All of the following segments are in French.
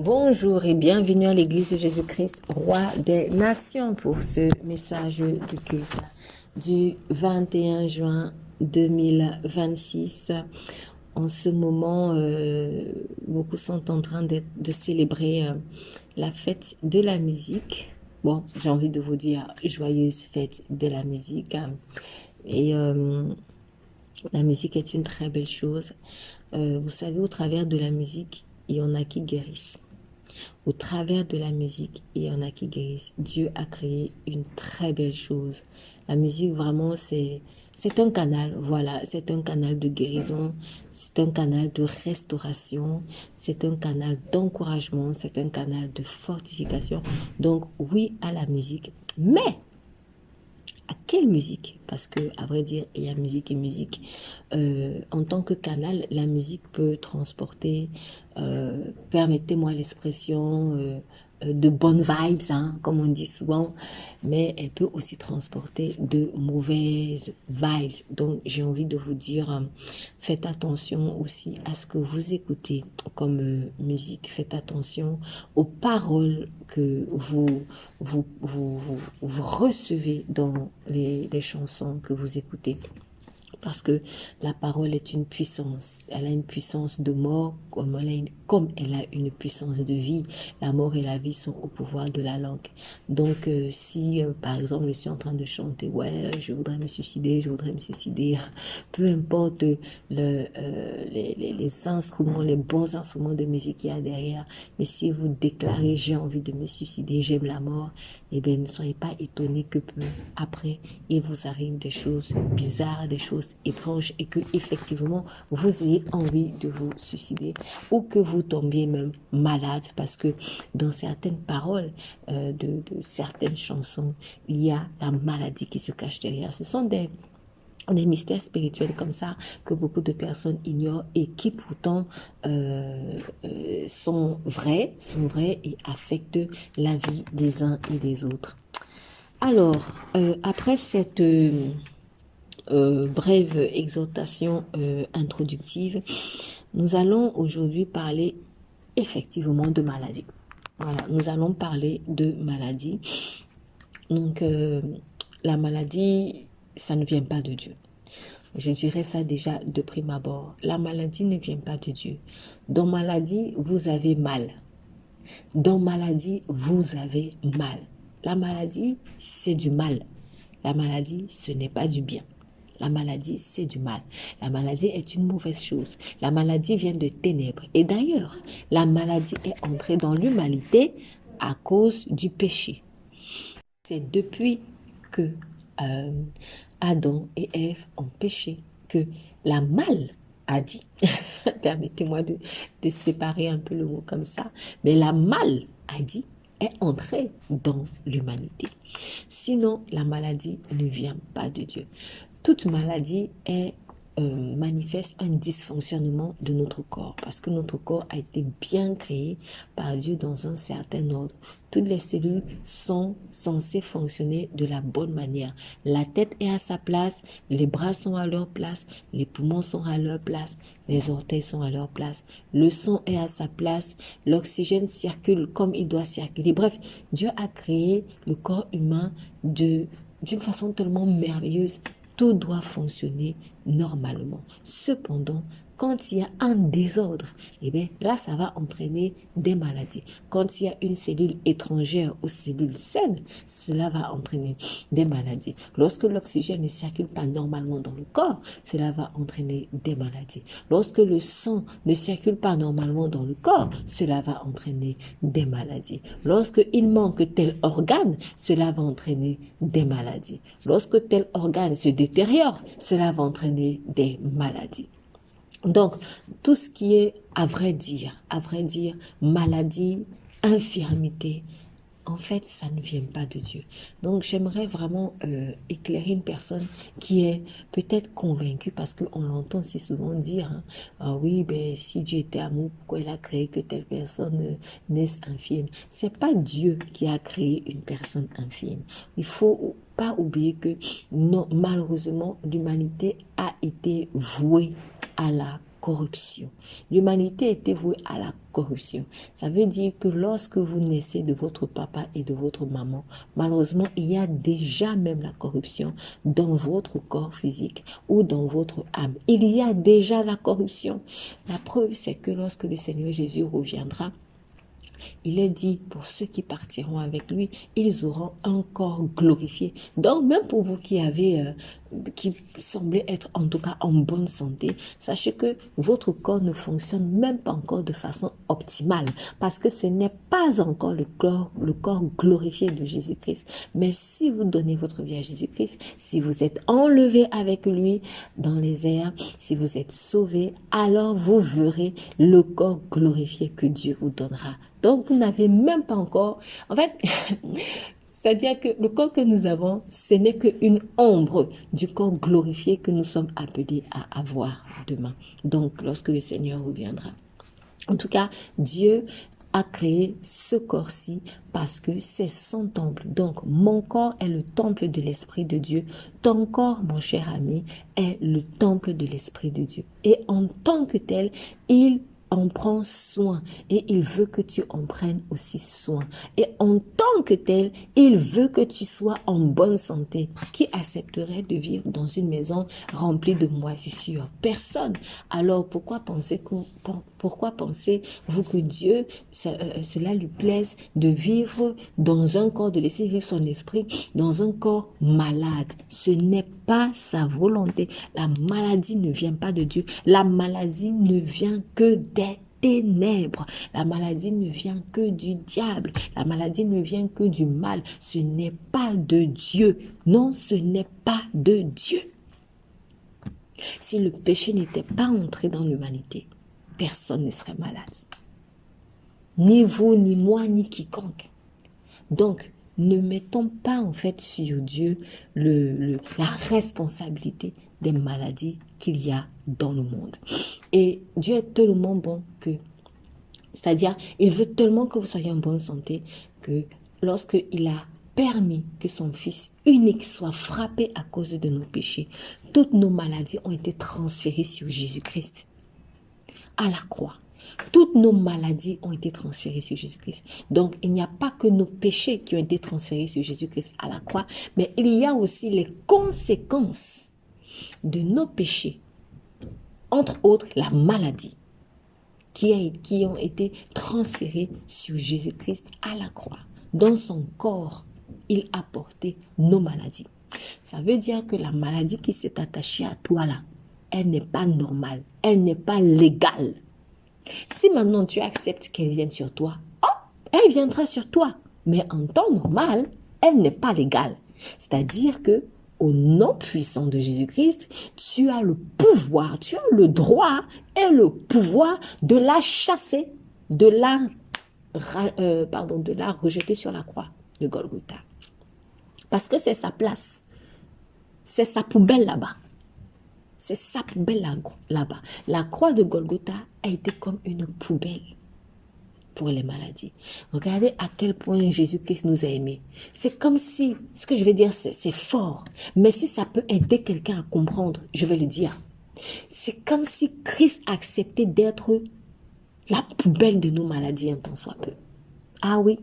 Bonjour et bienvenue à l'Église de Jésus-Christ, Roi des Nations, pour ce message de culte du 21 juin 2026. En ce moment, beaucoup sont en train de célébrer la fête de la musique. Bon, j'ai envie de vous dire joyeuse fête de la musique. Et la musique est une très belle chose. Vous savez, au travers de la musique, il y en a qui guérissent. Au travers de la musique, il y en a qui guérissent. Dieu a créé une très belle chose. La musique, vraiment, c'est un canal, voilà, c'est un canal de guérison, c'est un canal de restauration, c'est un canal d'encouragement, c'est un canal de fortification. Donc, oui à la musique, mais à quelle musique? Parce que, à vrai dire, il y a musique et musique. En tant que canal, la musique peut transporter, permettez-moi l'expression, de bonnes vibes, hein, comme on dit souvent, mais elle peut aussi transporter de mauvaises vibes. Donc, j'ai envie de vous dire, faites attention aussi à ce que vous écoutez comme musique. Faites attention aux paroles que vous recevez dans les chansons que vous écoutez. Parce que la parole est une puissance. Elle a une puissance de mort comme elle a une puissance de vie. La mort et la vie sont au pouvoir de la langue. Donc, si, par exemple, je suis en train de chanter, ouais, je voudrais me suicider, peu importe les instruments, les bons instruments de musique qu'il y a derrière, mais si vous déclarez, j'ai envie de me suicider, j'aime la mort, eh bien, ne soyez pas étonnés que peu après, il vous arrive des choses bizarres, des choses étranges et que effectivement vous ayez envie de vous suicider ou que vous tombiez même malade, parce que dans certaines paroles de certaines chansons, il y a la maladie qui se cache derrière. Ce sont des mystères spirituels comme ça que beaucoup de personnes ignorent et qui pourtant sont vrais et affectent la vie des uns et des autres. Alors, après cette brève exhortation introductive, nous allons aujourd'hui parler effectivement de maladie. Voilà, nous allons parler de maladie. Donc, la maladie, ça ne vient pas de Dieu. Je dirais ça déjà de prime abord. La maladie ne vient pas de Dieu. Dans maladie, vous avez mal. Dans maladie, vous avez mal. La maladie, c'est du mal. La maladie, ce n'est pas du bien. La maladie, c'est du mal. La maladie est une mauvaise chose. La maladie vient de ténèbres. Et d'ailleurs, la maladie est entrée dans l'humanité à cause du péché. C'est depuis que Adam et Ève ont péché que la maladie, permettez-moi de séparer un peu le mot comme ça, mais la maladie est entrée dans l'humanité. Sinon, la maladie ne vient pas de Dieu. Toute maladie manifeste un dysfonctionnement de notre corps, parce que notre corps a été bien créé par Dieu dans un certain ordre. Toutes les cellules sont censées fonctionner de la bonne manière. La tête est à sa place, les bras sont à leur place, les poumons sont à leur place, les orteils sont à leur place, le sang est à sa place, l'oxygène circule comme il doit circuler. Bref, Dieu a créé le corps humain d'une façon tellement merveilleuse. Tout doit fonctionner normalement. Cependant, quand il y a un désordre, eh bien, là, ça va entraîner des maladies. Quand il y a une cellule étrangère aux cellules saines, cela va entraîner des maladies. Lorsque l'oxygène ne circule pas normalement dans le corps, cela va entraîner des maladies. Lorsque le sang ne circule pas normalement dans le corps, cela va entraîner des maladies. Lorsque il manque tel organe, cela va entraîner des maladies. Lorsque tel organe se détériore, cela va entraîner des maladies. Donc, tout ce qui est, à vrai dire, maladie, infirmité, en fait, ça ne vient pas de Dieu. Donc, j'aimerais vraiment éclairer une personne qui est peut-être convaincue, parce qu'on l'entend si souvent dire, hein, ah oui, ben, si Dieu était amour, pourquoi il a créé que telle personne naisse infirme? C'est pas Dieu qui a créé une personne infirme. Il faut pas oublier que non, malheureusement, l'humanité a été vouée à la corruption. L'humanité était vouée à la corruption. Ça veut dire que lorsque vous naissez de votre papa et de votre maman, malheureusement, il y a déjà même la corruption dans votre corps physique ou dans votre âme. Il y a déjà la corruption. La preuve, c'est que lorsque le Seigneur Jésus reviendra, il est dit, pour ceux qui partiront avec lui, ils auront un corps glorifié. Donc, même pour vous qui semblez être en tout cas en bonne santé, sachez que votre corps ne fonctionne même pas encore de façon optimale, parce que ce n'est pas encore le corps glorifié de Jésus-Christ. Mais si vous donnez votre vie à Jésus-Christ, si vous êtes enlevé avec lui dans les airs, si vous êtes sauvé, alors vous verrez le corps glorifié que Dieu vous donnera. Donc, vous n'avez même pas encore... En fait, c'est-à-dire que le corps que nous avons, ce n'est qu'une ombre du corps glorifié que nous sommes appelés à avoir demain. Donc, lorsque le Seigneur reviendra. En tout cas, Dieu a créé ce corps-ci parce que c'est son temple. Donc, mon corps est le temple de l'Esprit de Dieu. Ton corps, mon cher ami, est le temple de l'Esprit de Dieu. Et en tant que tel, il en prend soin et il veut que tu en prennes aussi soin. Et en tant que tel, il veut que tu sois en bonne santé. Qui accepterait de vivre dans une maison remplie de moisissures? Personne. Alors pourquoi pensez-vous que Dieu, cela lui plaise de vivre dans un corps, de laisser vivre son esprit dans un corps malade? Ce n'est pas sa volonté. La maladie ne vient pas de Dieu. La maladie ne vient que des ténèbres. La maladie ne vient que du diable. La maladie ne vient que du mal. Ce n'est pas de Dieu. Non, ce n'est pas de Dieu. Si le péché n'était pas entré dans l'humanité, personne ne serait malade. Ni vous, ni moi, ni quiconque. Donc, ne mettons pas en fait sur Dieu la responsabilité des maladies qu'il y a dans le monde. Et Dieu est tellement bon c'est-à-dire, il veut tellement que vous soyez en bonne santé que lorsqu'il a permis que son Fils unique soit frappé à cause de nos péchés, toutes nos maladies ont été transférées sur Jésus-Christ à la croix. Toutes nos maladies ont été transférées sur Jésus-Christ. Donc, il n'y a pas que nos péchés qui ont été transférés sur Jésus-Christ à la croix, mais il y a aussi les conséquences de nos péchés. Entre autres, la maladie qui ont été transférées sur Jésus-Christ à la croix. Dans son corps, il a porté nos maladies. Ça veut dire que la maladie qui s'est attachée à toi là, elle n'est pas normale, elle n'est pas légale. Si maintenant tu acceptes qu'elle vienne sur toi, elle viendra sur toi. Mais en temps normal, elle n'est pas légale. C'est-à-dire que au nom puissant de Jésus-Christ, tu as le pouvoir, tu as le droit et le pouvoir de la chasser, de la rejeter sur la croix de Golgotha. Parce que c'est sa place. C'est sa poubelle là-bas. C'est sa poubelle là-bas. La croix de Golgotha a été comme une poubelle pour les maladies. Regardez à quel point Jésus-Christ nous a aimés. C'est comme si, ce que je vais dire, c'est fort. Mais si ça peut aider quelqu'un à comprendre, je vais le dire. C'est comme si Christ acceptait d'être la poubelle de nos maladies un tant soit peu. Ah oui.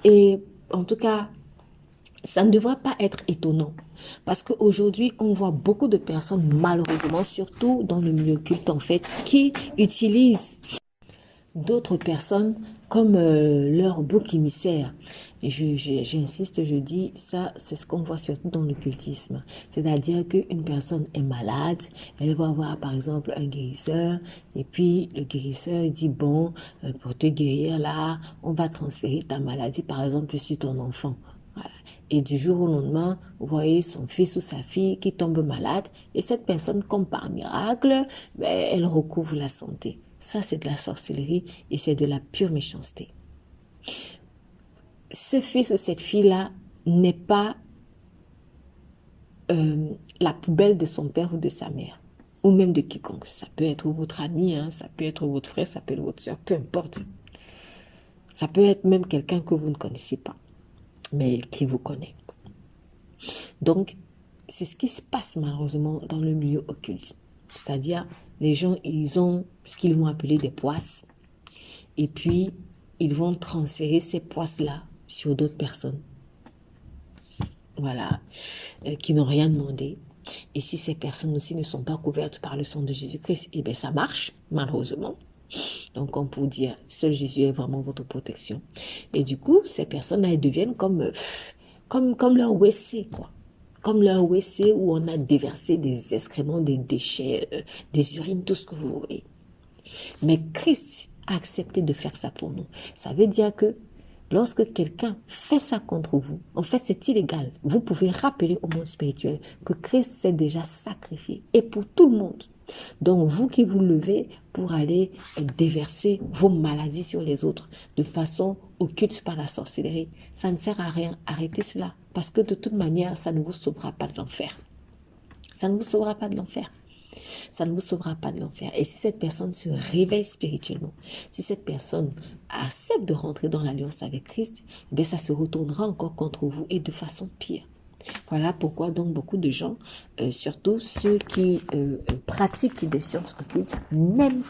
Et en tout cas, ça ne devrait pas être étonnant. Parce qu'aujourd'hui, on voit beaucoup de personnes, malheureusement, surtout dans le milieu culte en fait, qui utilisent d'autres personnes comme leur bouc émissaire. J'insiste, je dis ça, c'est ce qu'on voit surtout dans le cultisme. C'est-à-dire qu'une personne est malade, elle va voir par exemple un guérisseur, et puis le guérisseur dit bon, pour te guérir là, on va transférer ta maladie par exemple sur ton enfant. Voilà. Et du jour au lendemain, vous voyez son fils ou sa fille qui tombe malade, et cette personne, comme par miracle, elle recouvre la santé. Ça, c'est de la sorcellerie et c'est de la pure méchanceté. Ce fils ou cette fille-là n'est pas la poubelle de son père ou de sa mère, ou même de quiconque. Ça peut être votre ami, ça peut être votre frère, ça peut être votre soeur, peu importe. Ça peut être même quelqu'un que vous ne connaissez pas, mais qui vous connaît. Donc, c'est ce qui se passe malheureusement dans le milieu occulte. C'est-à-dire, les gens, ils ont ce qu'ils vont appeler des poisses. Et puis, ils vont transférer ces poisses-là sur d'autres personnes. Voilà, qui n'ont rien demandé. Et si ces personnes aussi ne sont pas couvertes par le sang de Jésus-Christ, eh bien ça marche, malheureusement. Donc on peut dire, seul Jésus est vraiment votre protection. Et du coup, ces personnes-là, elles deviennent comme leur WC, quoi. Comme leur WC où on a déversé des excréments, des déchets, des urines, tout ce que vous voulez. Mais Christ a accepté de faire ça pour nous. Ça veut dire que lorsque quelqu'un fait ça contre vous, en fait c'est illégal. Vous pouvez rappeler au monde spirituel que Christ s'est déjà sacrifié. Et pour tout le monde. Donc vous qui vous levez pour aller déverser vos maladies sur les autres de façon occulte par la sorcellerie, ça ne sert à rien. Arrêtez cela. Parce que de toute manière, ça ne vous sauvera pas de l'enfer. Ça ne vous sauvera pas de l'enfer. Ça ne vous sauvera pas de l'enfer. Et si cette personne se réveille spirituellement, si cette personne accepte de rentrer dans l'alliance avec Christ, bien ça se retournera encore contre vous et de façon pire. Voilà pourquoi donc beaucoup de gens, surtout ceux qui pratiquent des sciences occultes, n'aiment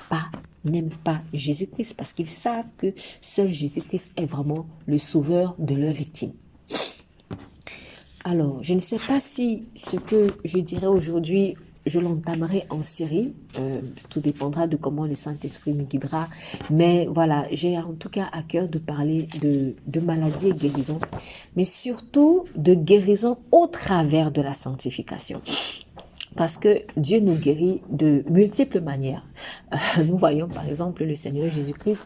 pas Jésus-Christ parce qu'ils savent que seul Jésus-Christ est vraiment le sauveur de leurs victimes. Alors, je ne sais pas si ce que je dirais aujourd'hui, je l'entamerai en série. Tout dépendra de comment le Saint-Esprit me guidera. Mais voilà, j'ai en tout cas à cœur de parler de maladies et guérison. Mais surtout de guérison au travers de la sanctification. Parce que Dieu nous guérit de multiples manières. Nous voyons par exemple le Seigneur Jésus-Christ,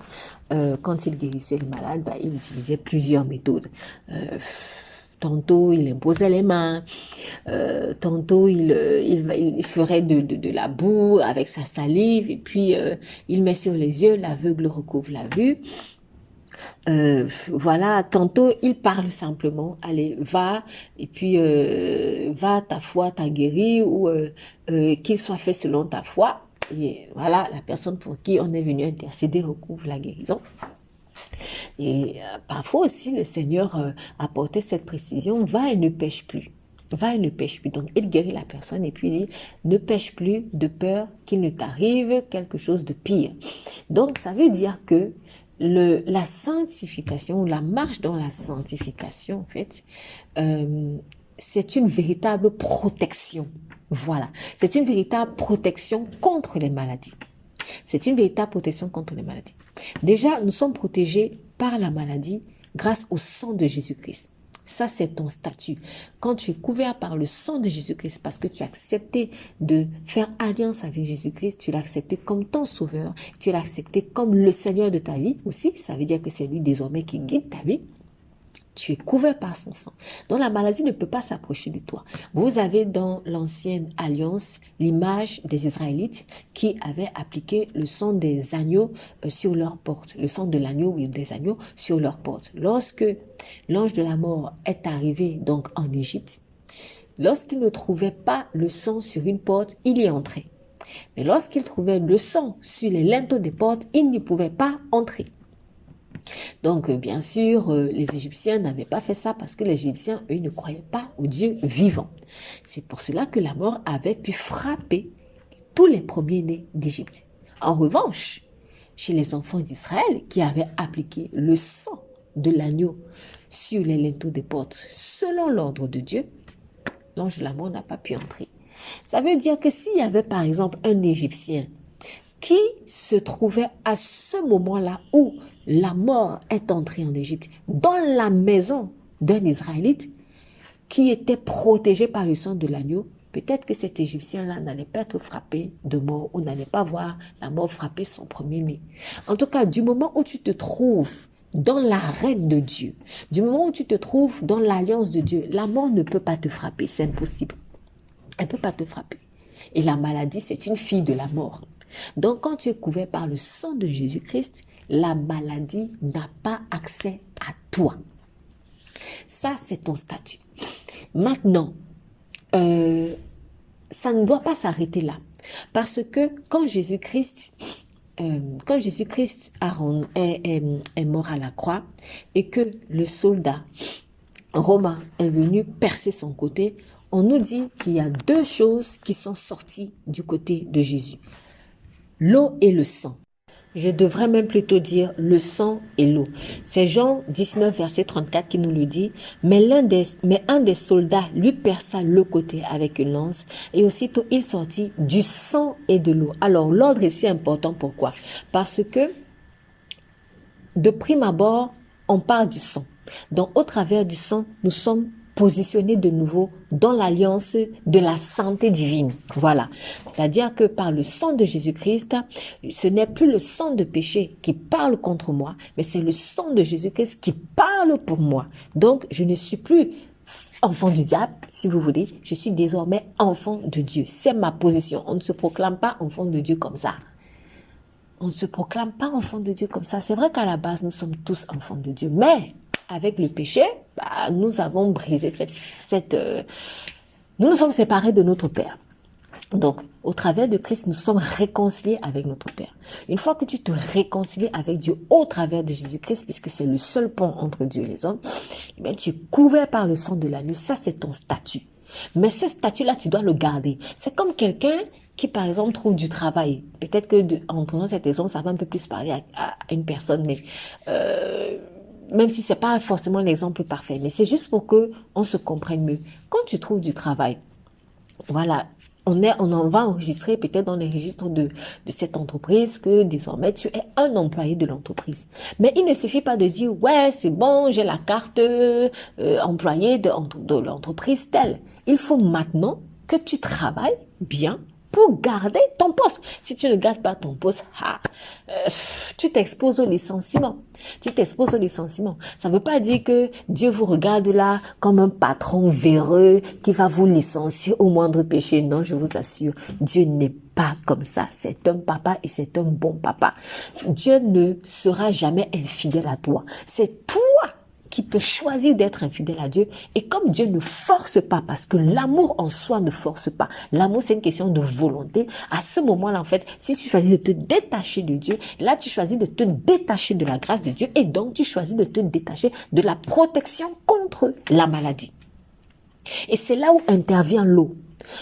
quand il guérissait les malades, il utilisait plusieurs méthodes. Tantôt, il imposait les mains, tantôt, il ferait de la boue avec sa salive, et puis il met sur les yeux, l'aveugle recouvre la vue. Voilà, tantôt, il parle simplement, allez, va, et puis va, ta foi t'a guéri, ou qu'il soit fait selon ta foi. Et voilà, la personne pour qui on est venu intercéder recouvre la guérison. Et parfois aussi, le Seigneur apportait cette précision, va et ne pêche plus. Va et ne pêche plus. Donc, il guérit la personne et puis il dit, ne pêche plus de peur qu'il ne t'arrive quelque chose de pire. Donc, ça veut dire que la sanctification, la marche dans la sanctification, en fait, c'est une véritable protection. Voilà. C'est une véritable protection contre les maladies. C'est une véritable protection contre les maladies. Déjà, nous sommes protégés par la maladie grâce au sang de Jésus-Christ. Ça, c'est ton statut. Quand tu es couvert par le sang de Jésus-Christ, parce que tu as accepté de faire alliance avec Jésus-Christ, tu l'as accepté comme ton sauveur, tu l'as accepté comme le Seigneur de ta vie aussi, ça veut dire que c'est lui désormais qui guide ta vie. Tu es couvert par son sang. Donc la maladie ne peut pas s'approcher de toi. Vous avez dans l'ancienne alliance l'image des Israélites qui avaient appliqué le sang des agneaux sur leurs portes. Le sang de l'agneau ou des agneaux sur leurs portes. Lorsque l'ange de la mort est arrivé donc en Égypte, lorsqu'il ne trouvait pas le sang sur une porte, il y entrait. Mais lorsqu'il trouvait le sang sur les linteaux des portes, il n'y pouvait pas entrer. Donc, bien sûr, les Égyptiens n'avaient pas fait ça parce que les Égyptiens, eux, ne croyaient pas au Dieu vivant. C'est pour cela que la mort avait pu frapper tous les premiers-nés d'Égypte. En revanche, chez les enfants d'Israël qui avaient appliqué le sang de l'agneau sur les linteaux des portes selon l'ordre de Dieu, l'ange de la mort n'a pas pu entrer. Ça veut dire que s'il y avait par exemple un Égyptien qui se trouvait à ce moment-là où la mort est entrée en Égypte, dans la maison d'un Israélite qui était protégé par le sang de l'agneau, peut-être que cet Égyptien-là n'allait pas être frappé de mort ou n'allait pas voir la mort frapper son premier-né. En tout cas, du moment où tu te trouves dans l'arène de Dieu, du moment où tu te trouves dans l'alliance de Dieu, la mort ne peut pas te frapper, c'est impossible. Elle ne peut pas te frapper. Et la maladie, c'est une fille de la mort. Donc, quand tu es couvert par le sang de Jésus-Christ, la maladie n'a pas accès à toi. Ça, c'est ton statut. Maintenant, ça ne doit pas s'arrêter là. Parce que quand Jésus-Christ est mort à la croix et que le soldat romain est venu percer son côté, on nous dit qu'il y a deux choses qui sont sorties du côté de Jésus. L'eau et le sang. Je devrais même plutôt dire le sang et l'eau. C'est Jean 19, verset 34 qui nous le dit. Mais un des soldats lui perça le côté avec une lance et aussitôt il sortit du sang et de l'eau. Alors l'ordre est si important, pourquoi? Parce que de prime abord, on parle du sang. Donc au travers du sang, nous sommes positionnés de nouveau dans l'alliance de la santé divine. Voilà. C'est-à-dire que par le sang de Jésus-Christ, ce n'est plus le sang de péché qui parle contre moi, mais c'est le sang de Jésus-Christ qui parle pour moi. Donc, je ne suis plus enfant du diable, si vous voulez. Je suis désormais enfant de Dieu. C'est ma position. On ne se proclame pas enfant de Dieu comme ça. On ne se proclame pas enfant de Dieu comme ça. C'est vrai qu'à la base, nous sommes tous enfants de Dieu, mais avec le péché, nous avons brisé nous nous sommes séparés de notre Père. Donc, au travers de Christ, nous sommes réconciliés avec notre Père. Une fois que tu te réconcilies avec Dieu au travers de Jésus-Christ, puisque c'est le seul pont entre Dieu et les hommes, eh bien, tu es couvert par le sang de l'agneau. Ça, c'est ton statut. Mais ce statut-là, tu dois le garder. C'est comme quelqu'un qui, par exemple, trouve du travail. Peut-être que en prenant cet exemple, ça va un peu plus parler à une personne, mais même si c'est pas forcément l'exemple parfait, mais c'est juste pour que on se comprenne mieux. Quand tu trouves du travail, voilà, on en va enregistrer peut-être dans les registres de cette entreprise que désormais tu es un employé de l'entreprise. Mais il ne suffit pas de dire ouais c'est bon, j'ai la carte employé de l'entreprise telle. Il faut maintenant que tu travailles bien pour garder ton poste. Si tu ne gardes pas ton poste, tu t'exposes au licenciement. Tu t'exposes au licenciement. Ça ne veut pas dire que Dieu vous regarde là comme un patron véreux qui va vous licencier au moindre péché. Non, je vous assure, Dieu n'est pas comme ça. C'est un papa et c'est un bon papa. Dieu ne sera jamais infidèle à toi. C'est toi qui peut choisir d'être infidèle à Dieu. Et comme Dieu ne force pas, parce que l'amour en soi ne force pas, l'amour c'est une question de volonté, à ce moment-là en fait, si tu choisis de te détacher de Dieu, là tu choisis de te détacher de la grâce de Dieu et donc tu choisis de te détacher de la protection contre la maladie. Et c'est là où intervient l'eau.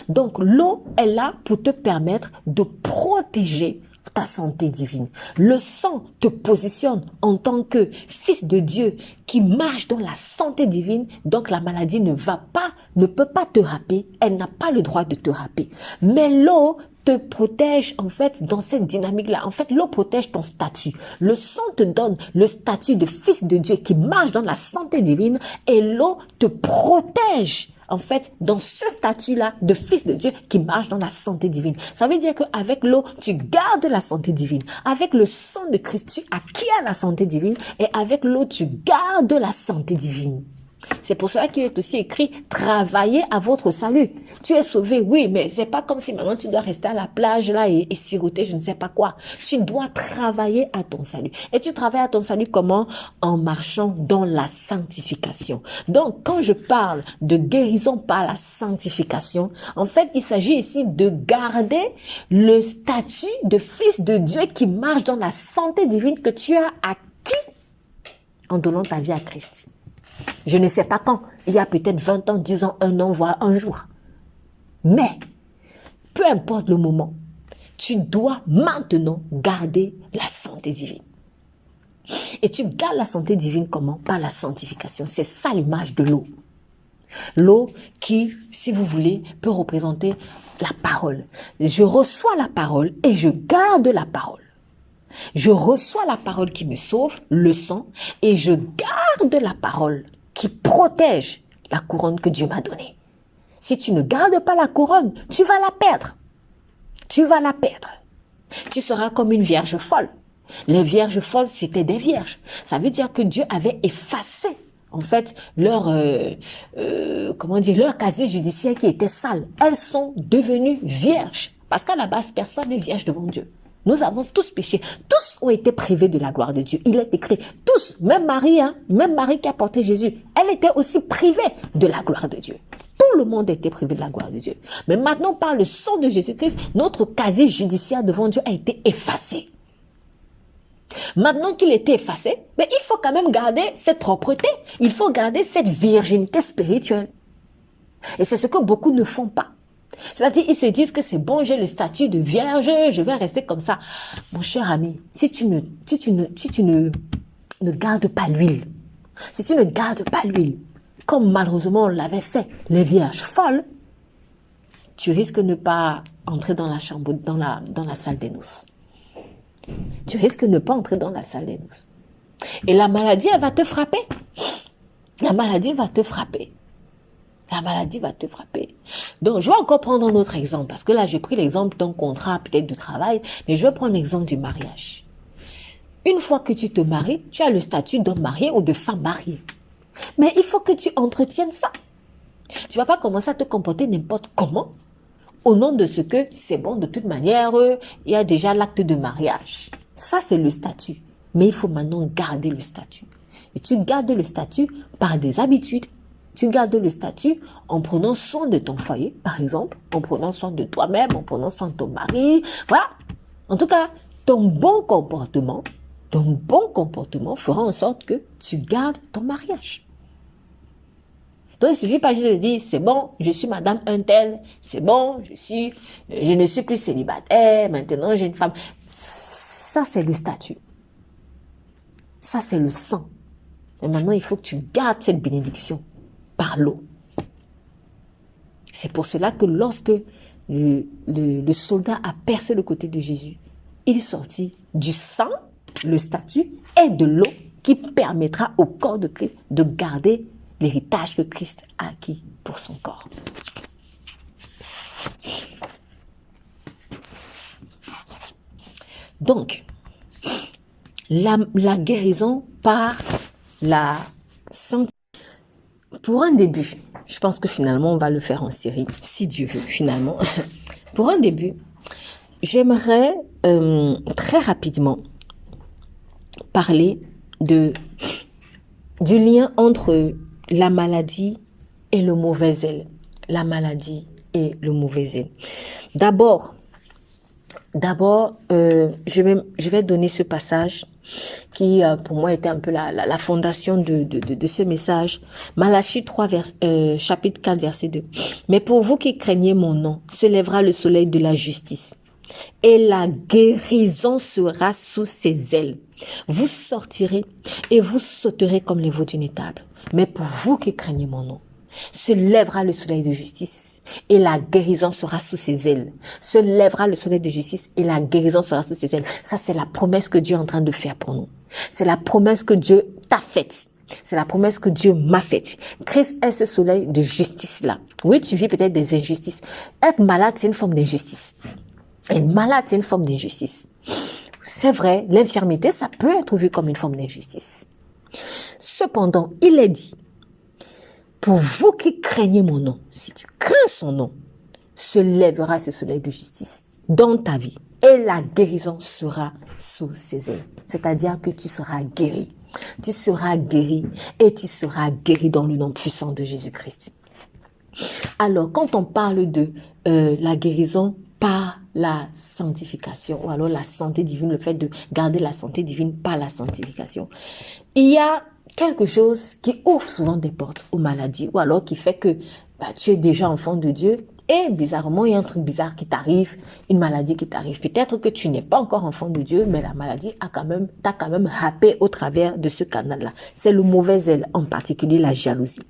Donc l'eau est là pour te permettre de protéger ta santé divine. Le sang te positionne en tant que fils de Dieu qui marche dans la santé divine, donc la maladie ne peut pas te râper, elle n'a pas le droit de te râper. Mais l'eau te protège en fait dans cette dynamique-là. En fait, l'eau protège ton statut. Le sang te donne le statut de fils de Dieu qui marche dans la santé divine et l'eau te protège en fait, dans ce statut-là de fils de Dieu qui marche dans la santé divine. Ça veut dire qu'avec l'eau, tu gardes la santé divine. Avec le sang de Christ, tu acquiers la santé divine. Et avec l'eau, tu gardes la santé divine. C'est pour cela qu'il est aussi écrit « Travaillez à votre salut ». Tu es sauvé, oui, mais c'est pas comme si maintenant tu dois rester à la plage là et siroter je ne sais pas quoi. Tu dois travailler à ton salut. Et tu travailles à ton salut comment? En marchant dans la sanctification. Donc, quand je parle de guérison par la sanctification, en fait, il s'agit ici de garder le statut de fils de Dieu qui marche dans la santé divine que tu as acquis en donnant ta vie à Christ. Je ne sais pas quand, il y a peut-être 20 ans, 10 ans, 1 an, voire un jour. Mais, peu importe le moment, tu dois maintenant garder la santé divine. Et tu gardes la santé divine comment? Par la sanctification. C'est ça l'image de l'eau. L'eau qui, si vous voulez, peut représenter la parole. Je reçois la parole et je garde la parole. Je reçois la parole qui me sauve, le sang, et je garde la parole qui protège la couronne que Dieu m'a donnée. Si tu ne gardes pas la couronne, tu vas la perdre. Tu vas la perdre. Tu seras comme une vierge folle. Les vierges folles, c'était des vierges. Ça veut dire que Dieu avait effacé, en fait, leur casier judiciaire qui était sale. Elles sont devenues vierges. Parce qu'à la base, personne n'est vierge devant Dieu. Nous avons tous péché. Tous ont été privés de la gloire de Dieu. Il est écrit, tous, même Marie qui a porté Jésus, elle était aussi privée de la gloire de Dieu. Tout le monde était privé de la gloire de Dieu. Mais maintenant, par le sang de Jésus-Christ, notre casier judiciaire devant Dieu a été effacé. Maintenant qu'il est effacé, mais il faut quand même garder cette propreté. Il faut garder cette virginité spirituelle. Et c'est ce que beaucoup ne font pas. C'est-à-dire, ils se disent que c'est bon, j'ai le statut de vierge, je vais rester comme ça. Mon cher ami, si tu ne gardes pas l'huile, si tu ne gardes pas l'huile, comme malheureusement on l'avait fait, les vierges folles, tu risques de ne pas entrer dans la chambre, dans la salle des noces. Tu risques de ne pas entrer dans la salle des noces. Et la maladie, elle va te frapper. La maladie va te frapper. La maladie va te frapper. Donc, je vais encore prendre un autre exemple, parce que là, j'ai pris l'exemple d'un contrat peut-être de travail, mais je vais prendre l'exemple du mariage. Une fois que tu te maries, tu as le statut d'homme marié ou de femme mariée. Mais il faut que tu entretiennes ça. Tu vas pas commencer à te comporter n'importe comment, au nom de ce que c'est bon, de toute manière, il y a déjà l'acte de mariage. Ça, c'est le statut. Mais il faut maintenant garder le statut. Et tu gardes le statut par des habitudes. Tu gardes le statut en prenant soin de ton foyer, par exemple, en prenant soin de toi-même, en prenant soin de ton mari. Voilà. En tout cas, ton bon comportement fera en sorte que tu gardes ton mariage. Donc, il ne suffit pas juste de dire, c'est bon, je suis madame un tel, c'est bon, je ne suis plus célibataire, maintenant j'ai une femme. Ça, c'est le statut. Ça, c'est le sang. Et maintenant, il faut que tu gardes cette bénédiction par l'eau. C'est pour cela que lorsque le soldat a percé le côté de Jésus, il sortit du sang, le statut, et de l'eau qui permettra au corps de Christ de garder l'héritage que Christ a acquis pour son corps. Donc, la guérison par la santé. Pour un début, je pense que finalement, on va le faire en série, si Dieu veut, finalement. Pour un début, j'aimerais très rapidement parler du lien entre la maladie et le mauvais zèle. La maladie et le mauvais zèle. D'abord, je vais donner ce passage qui, pour moi, était un peu la fondation de ce message. Malachie 3, chapitre 4, verset 2. « Mais pour vous qui craignez mon nom, se lèvera le soleil de la justice, et la guérison sera sous ses ailes. Vous sortirez et vous sauterez comme les veaux d'une étable. Mais pour vous qui craignez mon nom, se lèvera le soleil de justice et la guérison sera sous ses ailes. Se lèvera le soleil de justice et la guérison sera sous ses ailes. » Ça, c'est la promesse que Dieu est en train de faire pour nous. C'est la promesse que Dieu t'a faite. C'est la promesse que Dieu m'a faite. Christ est ce soleil de justice-là. Oui, tu vis peut-être des injustices. Être malade, c'est une forme d'injustice. Être malade, c'est une forme d'injustice. C'est vrai, l'infirmité, ça peut être vu comme une forme d'injustice. Cependant, il est dit, pour vous qui craignez mon nom, si tu crains son nom, se lèvera ce soleil de justice dans ta vie et la guérison sera sous ses ailes. C'est-à-dire que tu seras guéri. Tu seras guéri et tu seras guéri dans le nom puissant de Jésus-Christ. Alors, quand on parle de la guérison par la sanctification, ou alors la santé divine, le fait de garder la santé divine par la sanctification, il y a quelque chose qui ouvre souvent des portes aux maladies, ou alors qui fait que tu es déjà enfant de Dieu, et bizarrement, il y a un truc bizarre qui t'arrive, une maladie qui t'arrive. Peut-être que tu n'es pas encore enfant de Dieu, mais la maladie t'a quand même happé au travers de ce canal-là. C'est le mauvais zèle, en particulier la jalousie.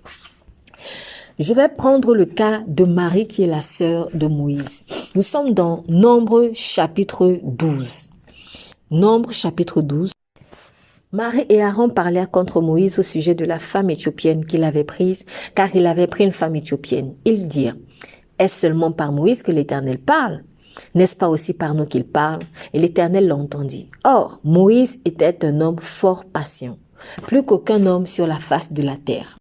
Je vais prendre le cas de Marie qui est la sœur de Moïse. Nous sommes dans Nombre chapitre 12. Nombre chapitre 12. Marie et Aaron parlèrent contre Moïse au sujet de la femme éthiopienne qu'il avait prise, car il avait pris une femme éthiopienne. Ils dirent, est-ce seulement par Moïse que l'Éternel parle? N'est-ce pas aussi par nous qu'il parle? Et l'Éternel l'entendit. Or, Moïse était un homme fort patient, plus qu'aucun homme sur la face de la terre.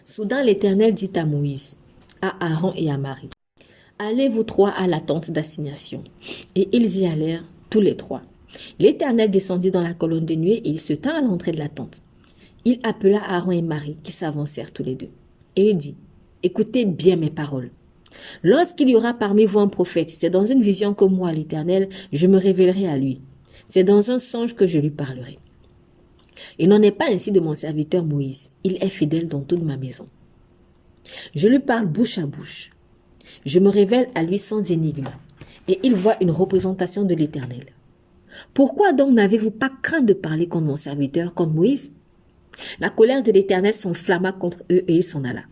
Soudain, l'Éternel dit à Moïse, à Aaron et à Marie, « Allez vous trois à la tente d'assignation. » Et ils y allèrent, tous les trois. L'Éternel descendit dans la colonne de nuée et il se tint à l'entrée de la tente. Il appela Aaron et Marie qui s'avancèrent tous les deux. Et il dit, « Écoutez bien mes paroles. Lorsqu'il y aura parmi vous un prophète, c'est dans une vision que moi, l'Éternel, je me révélerai à lui. C'est dans un songe que je lui parlerai. Il n'en est pas ainsi de mon serviteur Moïse. Il est fidèle dans toute ma maison. Je lui parle bouche à bouche. Je me révèle à lui sans énigme. Et il voit une représentation de l'Éternel. Pourquoi donc n'avez-vous pas craint de parler contre mon serviteur, contre Moïse? La colère de l'Éternel s'enflamma contre eux et il s'en alla.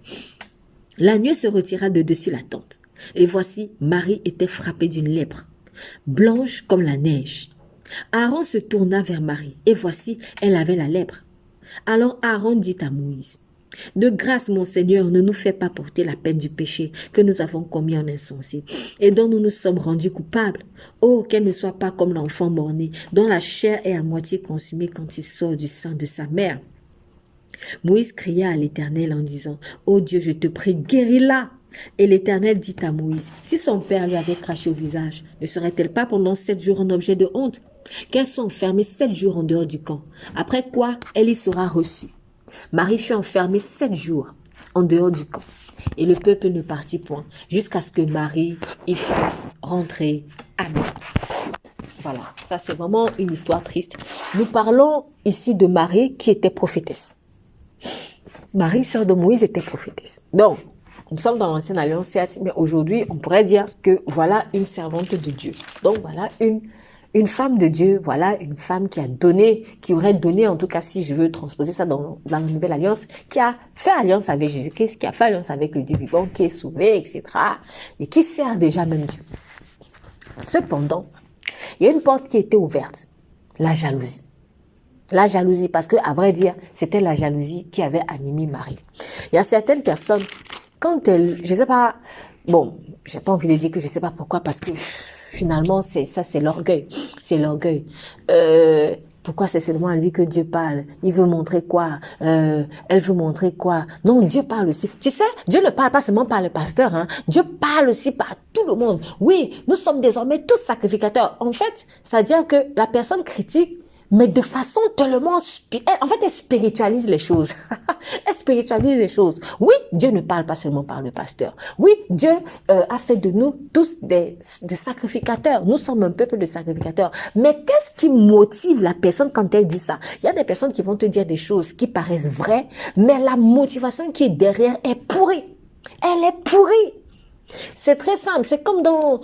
La nuée se retira de dessus la tente. Et voici, Marie était frappée d'une lèpre, blanche comme la neige. Aaron se tourna vers Marie, et voici, elle avait la lèpre. Alors Aaron dit à Moïse, « De grâce, mon Seigneur, ne nous fais pas porter la peine du péché que nous avons commis en insensé, et dont nous nous sommes rendus coupables. Oh, qu'elle ne soit pas comme l'enfant mort-né, dont la chair est à moitié consumée quand il sort du sein de sa mère. » Moïse cria à l'Éternel en disant, « Ô Dieu, je te prie, guéris-la. » Et l'Éternel dit à Moïse, « Si son père lui avait craché au visage, ne serait-elle pas pendant 7 jours un objet de honte? Qu'elle soit enfermée 7 jours en dehors du camp, après quoi elle y sera reçue. » Marie fut enfermée 7 jours en dehors du camp, et le peuple ne partit point, jusqu'à ce que Marie y fût rentrée. Amen. Voilà, ça c'est vraiment une histoire triste. Nous parlons ici de Marie qui était prophétesse. Marie, sœur de Moïse, était prophétesse. Donc, nous sommes dans l'ancienne alliance, certes, mais aujourd'hui, on pourrait dire que voilà une servante de Dieu. Donc, voilà une femme de Dieu, voilà une femme qui a donné, qui aurait donné, en tout cas, si je veux transposer ça dans la nouvelle alliance, qui a fait alliance avec Jésus-Christ, qui a fait alliance avec le Dieu vivant, qui est sauvé, etc. et qui sert déjà même Dieu. Cependant, il y a une porte qui était ouverte, la jalousie. La jalousie, parce que, à vrai dire, c'était la jalousie qui avait animé Marie. Il y a certaines personnes, quand elles, je sais pas, bon, j'ai pas envie de dire que je sais pas pourquoi, parce que finalement, c'est l'orgueil. C'est l'orgueil. Pourquoi c'est seulement à lui que Dieu parle? Il veut montrer quoi? Elle veut montrer quoi? Non, Dieu parle aussi. Tu sais, Dieu ne parle pas seulement par le pasteur, hein. Dieu parle aussi par tout le monde. Oui, nous sommes désormais tous sacrificateurs. En fait, ça veut dire que la personne critique, mais de façon tellement... En fait, elle spiritualise les choses. Elle spiritualise les choses. Oui, Dieu ne parle pas seulement par le pasteur. Oui, Dieu a fait de nous tous des sacrificateurs. Nous sommes un peuple de sacrificateurs. Mais qu'est-ce qui motive la personne quand elle dit ça? Il y a des personnes qui vont te dire des choses qui paraissent vraies, mais la motivation qui est derrière est pourrie. Elle est pourrie. C'est très simple, c'est comme dans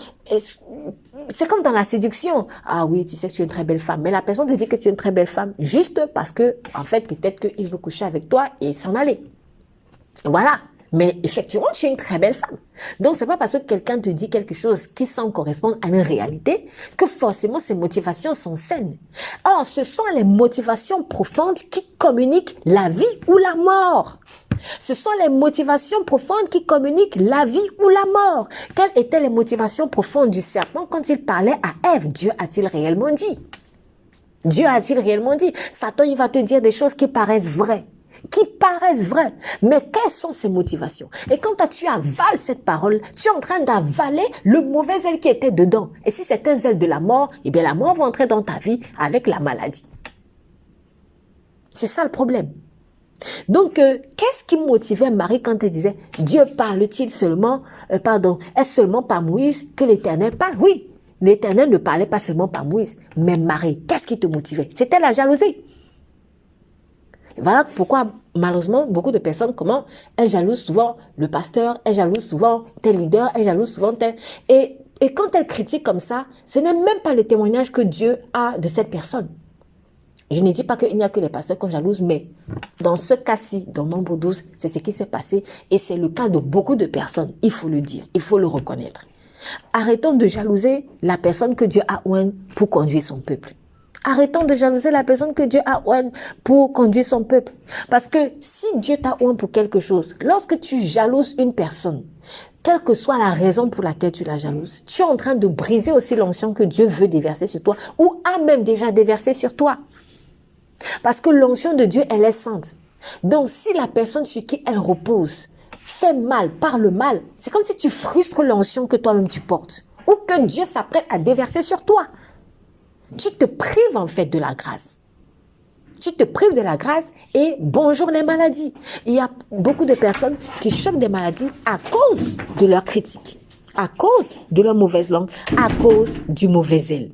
la séduction. Ah oui, tu sais que tu es une très belle femme, mais la personne te dit que tu es une très belle femme juste parce que, en fait, peut-être qu'il veut coucher avec toi et s'en aller. Voilà. Mais effectivement, tu es une très belle femme. Donc, c'est pas parce que quelqu'un te dit quelque chose qui semble correspondre à une réalité que forcément ses motivations sont saines. Or, ce sont les motivations profondes qui communiquent la vie ou la mort. Ce sont les motivations profondes qui communiquent la vie ou la mort. Quelles étaient les motivations profondes du serpent quand il parlait à Ève? Dieu a-t-il réellement dit? Dieu a-t-il réellement dit? Satan, il va te dire des choses qui paraissent vraies. Mais quelles sont ses motivations? Et quand toi, tu avales cette parole, tu es en train d'avaler le mauvais zèle qui était dedans. Et si c'est un zèle de la mort, eh bien la mort va entrer dans ta vie avec la maladie. C'est ça le problème. Donc, qu'est-ce qui motivait Marie quand elle disait « Dieu parle-t-il seulement, est-ce seulement par Moïse que l'Éternel parle ?» Oui, l'Éternel ne parlait pas seulement par Moïse, mais Marie, qu'est-ce qui te motivait? C'était la jalousie. Voilà pourquoi, malheureusement, beaucoup de personnes, comment elles jalousent souvent le pasteur, elles jalousent souvent tel leader, elles jalousent souvent tel... Et quand elles critiquent comme ça, ce n'est même pas le témoignage que Dieu a de cette personne. Je ne dis pas qu'il n'y a que les pasteurs qu'on jalouse, mais dans ce cas-ci, dans Nombre 12, c'est ce qui s'est passé et c'est le cas de beaucoup de personnes, il faut le dire, il faut le reconnaître. Arrêtons de jalouser la personne que Dieu a oint pour conduire son peuple. Arrêtons de jalouser la personne que Dieu a oint pour conduire son peuple. Parce que si Dieu t'a oint pour quelque chose, lorsque tu jalouses une personne, quelle que soit la raison pour laquelle tu la jalouses, tu es en train de briser aussi l'onction que Dieu veut déverser sur toi ou a même déjà déversé sur toi. Parce que l'onction de Dieu, elle est sainte. Donc, si la personne sur qui elle repose fait mal, parle mal, c'est comme si tu frustres l'onction que toi-même tu portes. Ou que Dieu s'apprête à déverser sur toi. Tu te prives en fait de la grâce. Tu te prives de la grâce et bonjour les maladies. Il y a beaucoup de personnes qui chopent des maladies à cause de leur critique, à cause de leur mauvaise langue, à cause du mauvais zèle.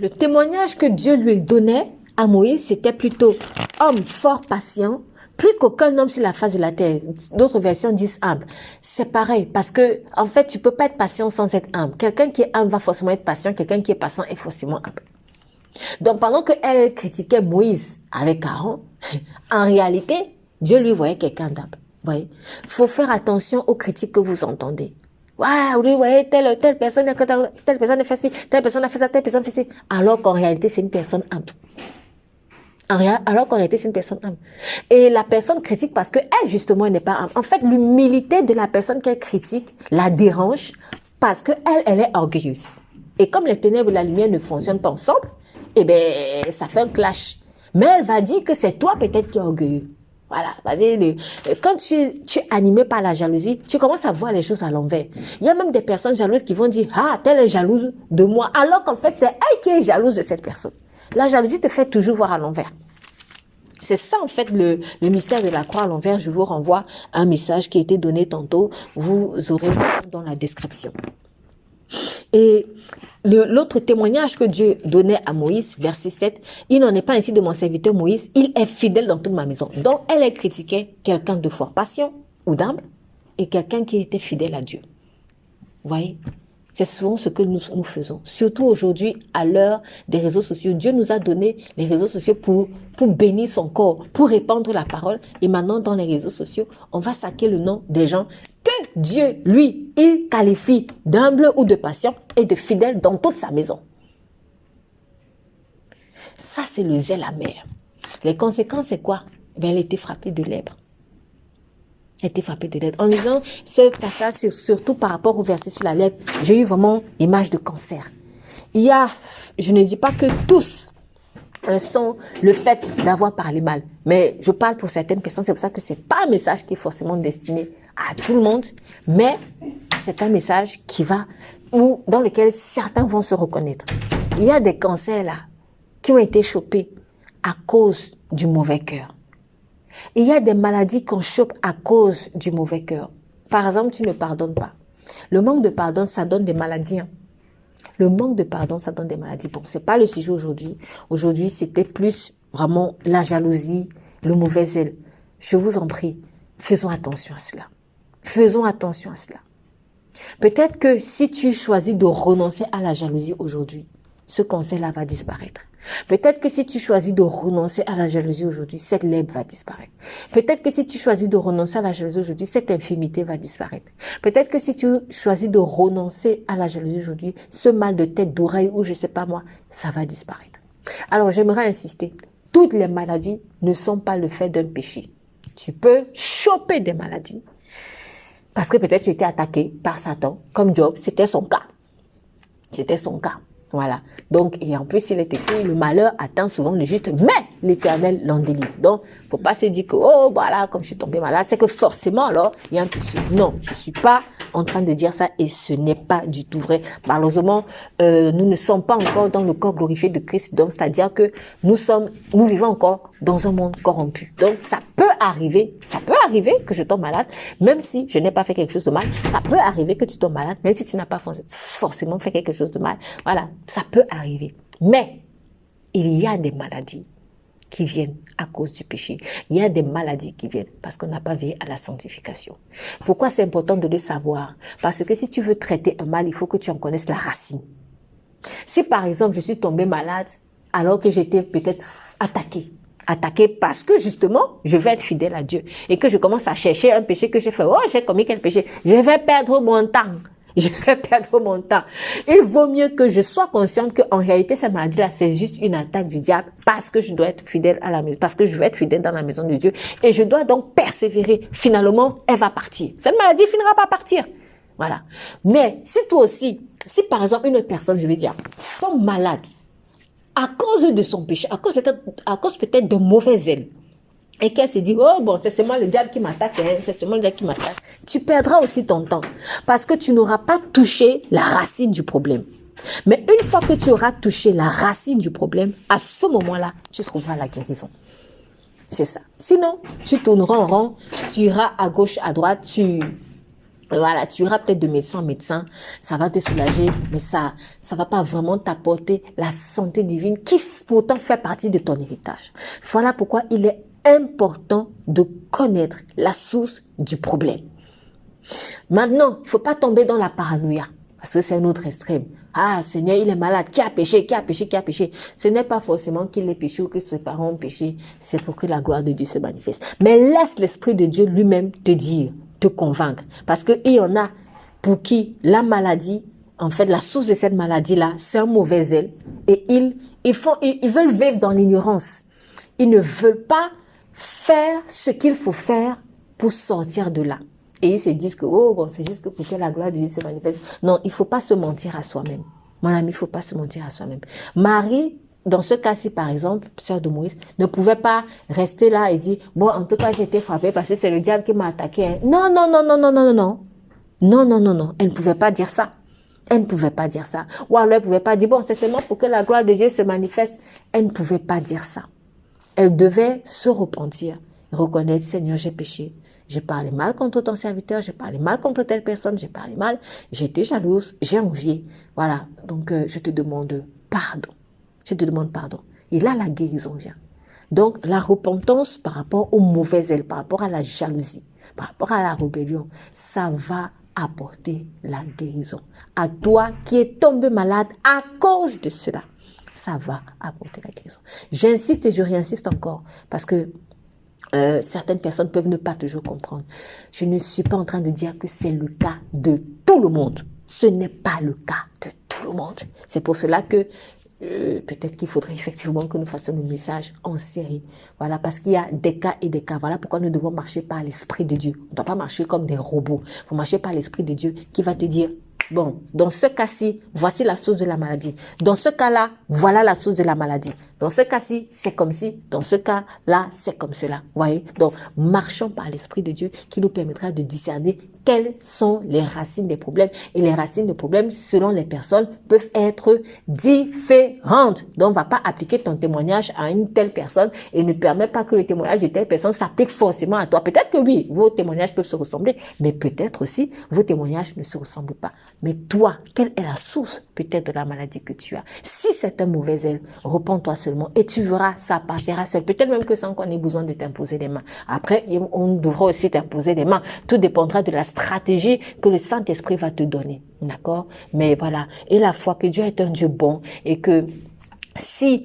Le témoignage que Dieu lui donnait à Moïse, c'était plutôt homme fort patient, plus qu'aucun homme sur la face de la terre. D'autres versions disent humble. C'est pareil, parce que, en fait, tu peux pas être patient sans être humble. Quelqu'un qui est humble va forcément être patient, quelqu'un qui est patient est forcément humble. Donc, pendant qu'elle critiquait Moïse avec Aaron, en réalité, Dieu lui voyait quelqu'un d'humble. Vous voyez? Faut faire attention aux critiques que vous entendez. Waouh, oui, ouais, telle personne a fait ci, telle personne a fait ça, telle personne a fait ci. Alors qu'en réalité, c'est une personne humble. Alors qu'en réalité, c'est une personne humble. Et la personne critique parce que elle, justement, elle n'est pas humble. En fait, l'humilité de la personne qu'elle critique la dérange parce que elle est orgueilleuse. Et comme les ténèbres et la lumière ne fonctionnent pas ensemble, eh ben, ça fait un clash. Mais elle va dire que c'est toi peut-être qui es orgueilleux. Voilà, quand tu es animé par la jalousie, tu commences à voir les choses à l'envers. Il y a même des personnes jalouses qui vont dire « Ah, telle est jalouse de moi », alors qu'en fait, c'est elle qui est jalouse de cette personne. La jalousie te fait toujours voir à l'envers. C'est ça, en fait, le mystère de la croix à l'envers. Je vous renvoie à un message qui a été donné tantôt. Vous aurez dans la description. Et l'autre témoignage que Dieu donnait à Moïse, verset 7, « Il n'en est pas ainsi de mon serviteur Moïse, il est fidèle dans toute ma maison. » Donc, elle critiquait quelqu'un de fort patient ou d'humble et quelqu'un qui était fidèle à Dieu. Vous voyez? C'est souvent ce que nous faisons. Surtout aujourd'hui, à l'heure des réseaux sociaux. Dieu nous a donné les réseaux sociaux pour bénir son corps, pour répandre la parole. Et maintenant, dans les réseaux sociaux, on va saquer le nom des gens que Dieu, lui, il qualifie d'humble ou de patient et de fidèle dans toute sa maison. Ça, c'est le zèle amer. Les conséquences, c'est quoi? Ben, elle était frappée de lèpre. Elle était frappée de lèpre. En lisant ce passage, surtout par rapport au verset sur la lèpre, j'ai eu vraiment l'image de cancer. Il y a, je ne dis pas que tous sont le fait d'avoir parlé mal, mais je parle pour certaines personnes, c'est pour ça que c'est pas un message qui est forcément destiné à tout le monde, mais c'est un message qui va, ou dans lequel certains vont se reconnaître. Il y a des cancers là, qui ont été chopés à cause du mauvais cœur. Il y a des maladies qu'on chope à cause du mauvais cœur. Par exemple, tu ne pardonnes pas. Le manque de pardon, ça donne des maladies. Le manque de pardon, ça donne des maladies. Bon, c'est pas le sujet aujourd'hui. Aujourd'hui, c'était plus vraiment la jalousie, le mauvais zèle. Je vous en prie, faisons attention à cela. Faisons attention à cela. Peut-être que si tu choisis de renoncer à la jalousie aujourd'hui, ce cancer-là va disparaître. Peut-être que si tu choisis de renoncer à la jalousie aujourd'hui, cette lèpre va disparaître. Peut-être que si tu choisis de renoncer à la jalousie aujourd'hui, cette infirmité va disparaître. Peut-être que si tu choisis de renoncer à la jalousie aujourd'hui, ce mal de tête, d'oreille ou je sais pas moi, ça va disparaître. Alors j'aimerais insister, toutes les maladies ne sont pas le fait d'un péché. Tu peux choper des maladies parce que peut-être tu étais attaqué par Satan, comme Job, c'était son cas. C'était son cas. Voilà. Donc, et en plus, il est écrit, le malheur atteint souvent le juste, mais l'Éternel l'en délivre. Donc, faut pas se dire que, oh, voilà, comme je suis tombé malade, c'est que forcément, alors, il y a un péché. Non, je suis pas en train de dire ça et ce n'est pas du tout vrai. Malheureusement, nous ne sommes pas encore dans le corps glorifié de Christ. Donc, c'est-à-dire que nous vivons encore dans un monde corrompu. Donc, ça peut arriver que je tombe malade, même si je n'ai pas fait quelque chose de mal. Ça peut arriver que tu tombes malade, même si tu n'as pas forcément fait quelque chose de mal. Voilà, ça peut arriver. Mais, il y a des maladies qui viennent à cause du péché. Il y a des maladies qui viennent parce qu'on n'a pas veillé à la sanctification. Pourquoi c'est important de le savoir? Parce que si tu veux traiter un mal, il faut que tu en connaisses la racine. Si par exemple, je suis tombée malade alors que j'étais peut-être attaquée parce que justement, je vais être fidèle à Dieu et que je commence à chercher un péché que j'ai fait. Oh, j'ai commis quel péché? Je vais perdre mon temps. Je vais perdre mon temps. Il vaut mieux que je sois consciente qu'en réalité, cette maladie-là, c'est juste une attaque du diable parce que je dois être fidèle à la maison, parce que je vais être fidèle dans la maison de Dieu et je dois donc persévérer. Finalement, elle va partir. Cette maladie finira par partir. Voilà. Mais si toi aussi, si par exemple une autre personne, je vais dire, tombe malade à cause de son péché, à cause peut-être de mauvais zèle, et qu'elle se dit, oh bon, c'est seulement le diable qui m'attaque, hein, c'est seulement le diable qui m'attaque, tu perdras aussi ton temps. Parce que tu n'auras pas touché la racine du problème. Mais une fois que tu auras touché la racine du problème, à ce moment-là, tu trouveras la guérison. C'est ça. Sinon, tu tourneras en rond, tu iras à gauche, à droite, tu iras peut-être de médecin en médecin, ça va te soulager, mais ça va pas vraiment t'apporter la santé divine qui pourtant fait partie de ton héritage. Voilà pourquoi il est important de connaître la source du problème. Maintenant, il ne faut pas tomber dans la paranoïa, parce que c'est un autre extrême. Ah, Seigneur, il est malade. Qui a péché? Qui a péché? Qui a péché? Ce n'est pas forcément qu'il ait péché ou que ses parents ont péché. C'est pour que la gloire de Dieu se manifeste. Mais laisse l'Esprit de Dieu lui-même te dire, te convaincre. Parce qu'il y en a pour qui la maladie, en fait, la source de cette maladie-là, c'est un mauvais zèle. Et ils veulent vivre dans l'ignorance. Ils ne veulent pas faire ce qu'il faut faire pour sortir de là. Et ils se disent que, oh, bon, c'est juste que pour que la gloire de Dieu se manifeste. Non, il ne faut pas se mentir à soi-même. Mon ami, il ne faut pas se mentir à soi-même. Marie, dans ce cas-ci, par exemple, sœur de Moïse, ne pouvait pas rester là et dire, bon, en tout cas, j'ai été frappée parce que c'est le diable qui m'a attaqué. Hein. Non, non, non, non, non, non, non, non. Non, non, non, non. Elle ne pouvait pas dire ça. Elle ne pouvait pas dire ça. Ou alors, elle ne pouvait pas dire, bon, c'est seulement pour que la gloire de Dieu se manifeste. Elle ne pouvait pas dire ça. Elle devait se repentir, reconnaître, Seigneur, j'ai péché. J'ai parlé mal contre ton serviteur, j'ai parlé mal contre telle personne, j'ai parlé mal, j'ai été jalouse, j'ai envié. Voilà, donc je te demande pardon. Je te demande pardon. Et là, la guérison vient. Donc, la repentance par rapport au mauvais zèle, par rapport à la jalousie, par rapport à la rébellion, ça va apporter la guérison. À toi qui es tombé malade à cause de cela, ça va apporter la guérison. J'insiste et je réinsiste encore parce que certaines personnes peuvent ne pas toujours comprendre. Je ne suis pas en train de dire que c'est le cas de tout le monde. Ce n'est pas le cas de tout le monde. C'est pour cela que peut-être qu'il faudrait effectivement que nous fassions nos messages en série. Voilà, parce qu'il y a des cas et des cas. Voilà pourquoi nous devons marcher par l'Esprit de Dieu. On ne doit pas marcher comme des robots. Il faut marcher par l'Esprit de Dieu qui va te dire, bon, dans ce cas-ci, voici la source de la maladie. Dans ce cas-là, voilà la source de la maladie. Dans ce cas-ci, c'est comme ci. Dans ce cas-là, c'est comme cela. Voyez? Donc, marchons par l'Esprit de Dieu qui nous permettra de discerner quelles sont les racines des problèmes. Et les racines des problèmes, selon les personnes, peuvent être différentes. Donc, on ne va pas appliquer ton témoignage à une telle personne et ne permet pas que le témoignage de telle personne s'applique forcément à toi. Peut-être que oui, vos témoignages peuvent se ressembler, mais peut-être aussi, vos témoignages ne se ressemblent pas. Mais toi, quelle est la source peut-être de la maladie que tu as? Si c'est un mauvais zèle, repens-toi seulement et tu verras, ça partira seul. Peut-être même que sans qu'on ait besoin de t'imposer les mains. Après, on devra aussi t'imposer les mains. Tout dépendra de la stratégie que le Saint-Esprit va te donner. D'accord? Mais voilà. Et la foi que Dieu est un Dieu bon et que si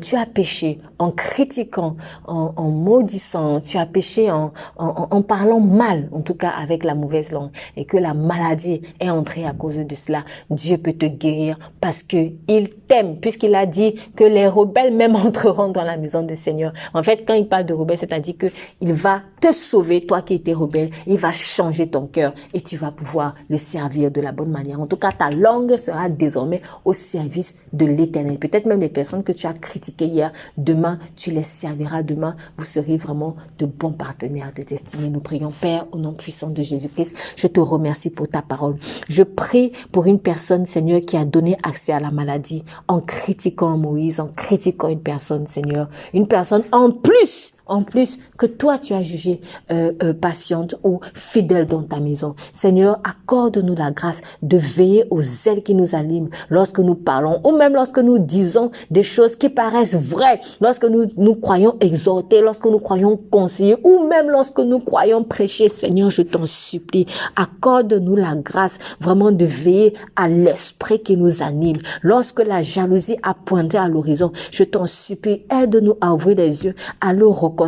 tu as péché en critiquant, en maudissant, tu as péché en parlant mal, en tout cas avec la mauvaise langue, et que la maladie est entrée à cause de cela, Dieu peut te guérir parce que il t'aime, puisqu'il a dit que les rebelles même entreront dans la maison du Seigneur. En fait, quand il parle de rebelles, c'est-à-dire que il va te sauver, toi qui étais rebelle, il va changer ton cœur et tu vas pouvoir le servir de la bonne manière. En tout cas, ta langue sera désormais au service de l'Éternel. Peut-être même les personnes que tu as critiquées hier, demain, tu les serviras. Demain, vous serez vraiment de bons partenaires de destinée. Nous prions, Père, au nom puissant de Jésus-Christ. Je te remercie pour ta parole. Je prie pour une personne, Seigneur, qui a donné accès à la maladie en critiquant Moïse, en critiquant une personne, Seigneur. Une personne en plus que toi tu as jugé patiente ou fidèle dans ta maison. Seigneur, accorde-nous la grâce de veiller aux ailes qui nous animent lorsque nous parlons ou même lorsque nous disons des choses qui paraissent vraies, lorsque nous croyons exhorter, lorsque nous croyons conseiller ou même lorsque nous croyons prêcher. Seigneur, je t'en supplie, accorde-nous la grâce vraiment de veiller à l'esprit qui nous anime. Lorsque la jalousie a pointé à l'horizon, je t'en supplie, aide-nous à ouvrir les yeux, à le reconnaître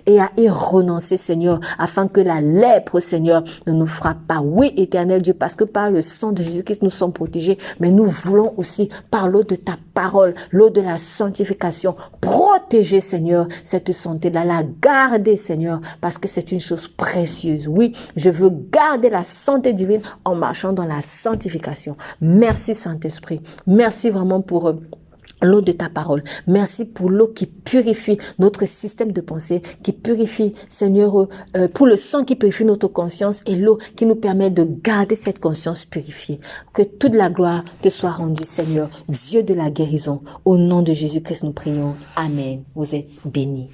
et à y renoncer, Seigneur, afin que la lèpre, Seigneur, ne nous frappe pas. Oui, éternel Dieu, parce que par le sang de Jésus-Christ, nous sommes protégés, mais nous voulons aussi, par l'eau de ta parole, l'eau de la sanctification, protéger, Seigneur, cette santé-là, la garder, Seigneur, parce que c'est une chose précieuse. Oui, je veux garder la santé divine en marchant dans la sanctification. Merci, Saint-Esprit. Merci vraiment pour l'eau de ta parole. Merci pour l'eau qui purifie notre système de pensée, qui purifie, Seigneur, pour le sang qui purifie notre conscience et l'eau qui nous permet de garder cette conscience purifiée. Que toute la gloire te soit rendue, Seigneur, Dieu de la guérison. Au nom de Jésus-Christ, nous prions. Amen. Vous êtes bénis.